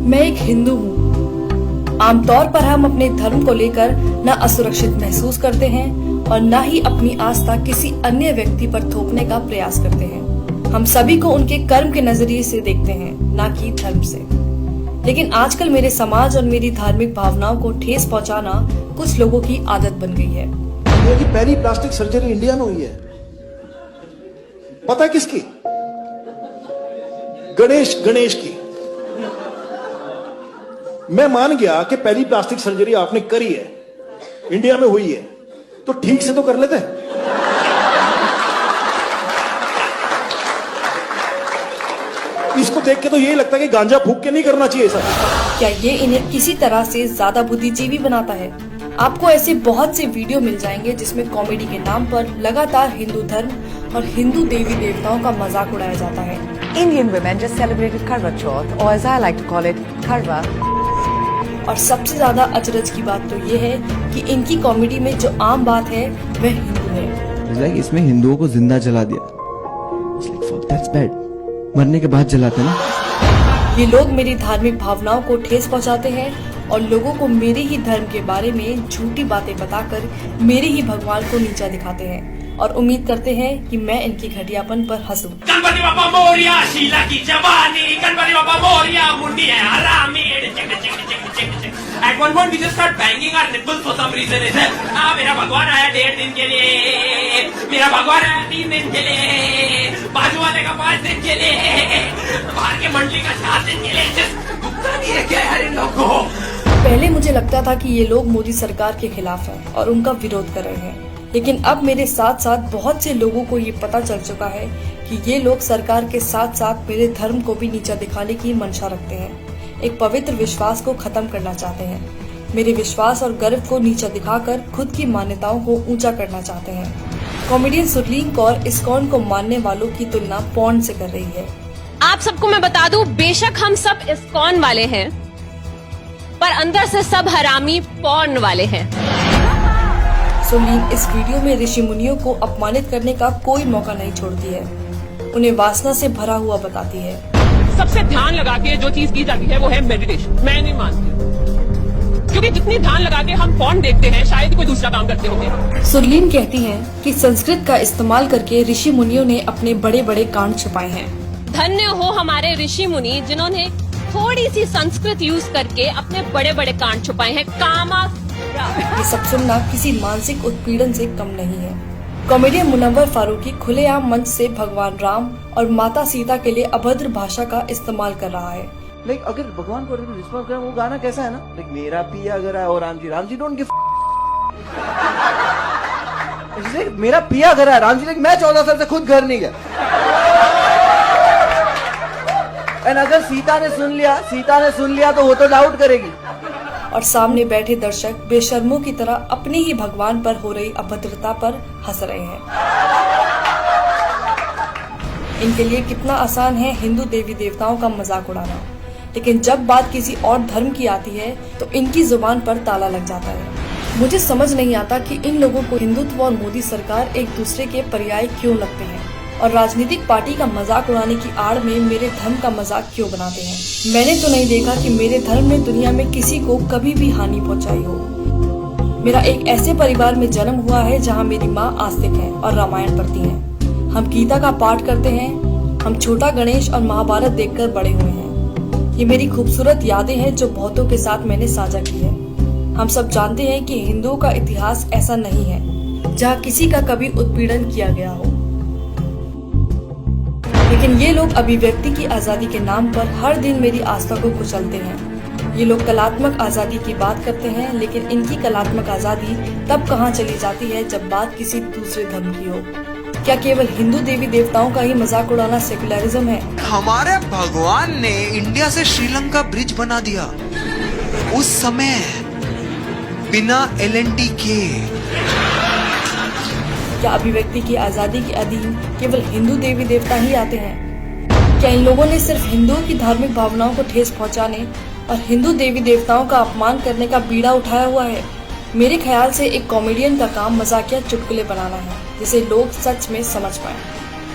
मैं एक हिंदू हूँ। आमतौर पर हम अपने धर्म को लेकर न असुरक्षित महसूस करते हैं और न ही अपनी आस्था किसी अन्य व्यक्ति पर थोपने का प्रयास करते हैं। हम सभी को उनके कर्म के नजरिए से देखते हैं, न कि धर्म से। लेकिन आजकल मेरे समाज और मेरी धार्मिक भावनाओं को ठेस पहुंचाना कुछ लोगों की आदत बन गई है। इंडिया की पहली प्लास्टिक सर्जरी इंडिया में हुई है, पता है किसकी? गणेश की। मैं मान गया कि पहली प्लास्टिक सर्जरी आपने करी है, इंडिया में हुई है, तो ठीक से तो कर लेते। इसको देख के तो यही लगता है कि गांजा फूक के नहीं करना चाहिए सर। क्या ये इन्हें किसी तरह से ज्यादा बुद्धिजीवी बनाता है? आपको ऐसे बहुत से वीडियो मिल जाएंगे जिसमें कॉमेडी के नाम पर लगातार हिंदू धर्म और हिंदू देवी देवताओं का मजाक उड़ाया जाता है। Indian women just celebrated Karwa Chauth, or as I like to call it, Karwa. और सबसे ज्यादा अचरज की बात तो ये है कि इनकी कॉमेडी में जो आम बात है वह हिंदू है। इसमें हिंदुओं को जिंदा जला दिया। Fuck, that's bad. मरने के बाद जलाते ना। ये लोग मेरी धार्मिक भावनाओं को ठेस पहुंचाते हैं और लोगों को मेरे ही धर्म के बारे में झूठी बातें बताकर मेरे ही भगवान को नीचा दिखाते हैं और उम्मीद करते हैं कि मैं इनकी घटियापन पर हंसूं। गणपति बाप्पा मोरिया, शीला की जवानी, गणपति बाप्पा मोरिया, मुंडी है हरामी। At one point we just start banging our nipples for some reason. मेरा भगवान आया 1.5 दिन के लिए, मेरा भगवान आया 3 दिन के लिए, बाजू वाले का 5 दिन के लिए, बाहर के मंडली का 7 दिन के लिए। दुखता नहीं है क्या यार इन लोगों को? पहले मुझे लगता था कि ये लोग मोदी सरकार के खिलाफ हैं और उनका विरोध कर रहे हैं, लेकिन अब मेरे साथ साथ बहुत से लोगों को ये पता चल चुका है कि ये लोग सरकार के साथ साथ मेरे धर्म को भी नीचा दिखाने की मंशा रखते हैं। एक पवित्र विश्वास को खत्म करना चाहते हैं। मेरे विश्वास और गर्व को नीचा दिखाकर खुद की मान्यताओं को ऊंचा करना चाहते हैं। कॉमेडियन सुरलीन कौर इस्कॉन को मानने वालों की तुलना पॉर्न से कर रही है। आप सबको मैं बता दूं, बेशक हम सब इस्कॉन वाले हैं, पर अंदर से सब हरामी पॉर्न वाले हैं। सुरलीन इस वीडियो में ऋषि मुनियों को अपमानित करने का कोई मौका नहीं छोड़ती है, उन्हें वासना से भरा हुआ बताती है। सबसे ध्यान लगा के जो चीज की जाती है वो है मेडिटेशन। मैं नहीं मानती, क्योंकि जितनी ध्यान लगा के हम फोन देखते हैं शायद कोई दूसरा काम करते होंगे। सुरलीन कहती हैं कि संस्कृत का इस्तेमाल करके ऋषि मुनियों ने अपने बड़े बड़े कांड छुपाए हैं। धन्य हो हमारे ऋषि मुनि जिन्होंने थोड़ी सी संस्कृत यूज करके अपने बड़े बड़े कांड छुपाए हैं। कामा ये सब सुनना किसी मानसिक उत्पीड़न से कम नहीं है। कॉमेडियन मुनव्वर फारूकी खुलेआम मंच से भगवान राम और माता सीता के लिए अभद्र भाषा का इस्तेमाल कर रहा है। लाइक अगर भगवान को रिस्पॉन्स करें, वो गाना कैसा है ना, लाइक मेरा पिया अगर है और राम जी डोंट गिव। मेरा पिया घर है, राम जी लाइक मैं 14 साल से खुद घर नहीं गया। एंड अगर सीता ने सुन लिया तो वो तो डाउट करेगी। और सामने बैठे दर्शक बेशर्मों की तरह अपने ही भगवान पर हो रही अभद्रता पर हंस रहे हैं। इनके लिए कितना आसान है हिंदू देवी देवताओं का मजाक उड़ाना, लेकिन जब बात किसी और धर्म की आती है तो इनकी जुबान पर ताला लग जाता है। मुझे समझ नहीं आता कि इन लोगों को हिंदुत्व और मोदी सरकार एक दूसरे के पर्याय क्यों लगते हैं और राजनीतिक पार्टी का मजाक उड़ाने की आड़ में मेरे धर्म का मजाक क्यों बनाते हैं। मैंने तो नहीं देखा कि मेरे धर्म ने दुनिया में किसी को कभी भी हानि पहुंचाई हो। मेरा एक ऐसे परिवार में जन्म हुआ है जहां मेरी माँ आस्तिक है और रामायण पढ़ती हैं। हम गीता का पाठ करते हैं। हम छोटा गणेश और महाभारत देखकर बड़े हुए हैं। ये मेरी खूबसूरत यादें हैं जो बहुतों के साथ मैंने साझा की है। हम सब जानते हैं कि हिंदुओं का इतिहास ऐसा नहीं है जहाँ किसी का कभी उत्पीड़न किया गया हो, लेकिन ये लोग अभिव्यक्ति की आजादी के नाम पर हर दिन मेरी आस्था को कुचलते हैं। ये लोग कलात्मक आजादी की बात करते हैं, लेकिन इनकी कलात्मक आजादी तब कहाँ चली जाती है जब बात किसी दूसरे धर्म की हो। क्या केवल हिंदू देवी देवताओं का ही मजाक उड़ाना सेकुलरिज्म है? हमारे भगवान ने इंडिया से श्रीलंका ब्रिज बना दिया उस समय बिना LNT के। क्या अभिव्यक्ति की आजादी के अधीन केवल हिंदू देवी देवता ही आते हैं? क्या इन लोगों ने सिर्फ हिंदुओं की धार्मिक भावनाओं को ठेस पहुंचाने और हिंदू देवी देवताओं का अपमान करने का बीड़ा उठाया हुआ है? मेरे ख्याल से एक कॉमेडियन का काम मजाकिया चुटकुले बनाना है जिसे लोग सच में समझ पाएं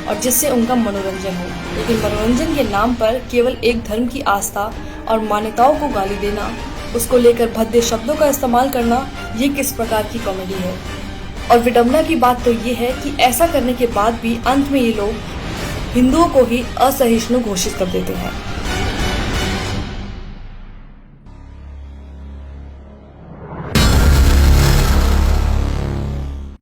और जिससे उनका मनोरंजन हो, लेकिन मनोरंजन के नाम पर केवल एक धर्म की आस्था और मान्यताओं को गाली देना, उसको लेकर भद्दे शब्दों का इस्तेमाल करना, ये किस प्रकार की कॉमेडी है। और विडंबना की बात तो ये है कि ऐसा करने के बाद भी अंत में ये लोग हिंदुओं को ही असहिष्णु घोषित कर देते हैं।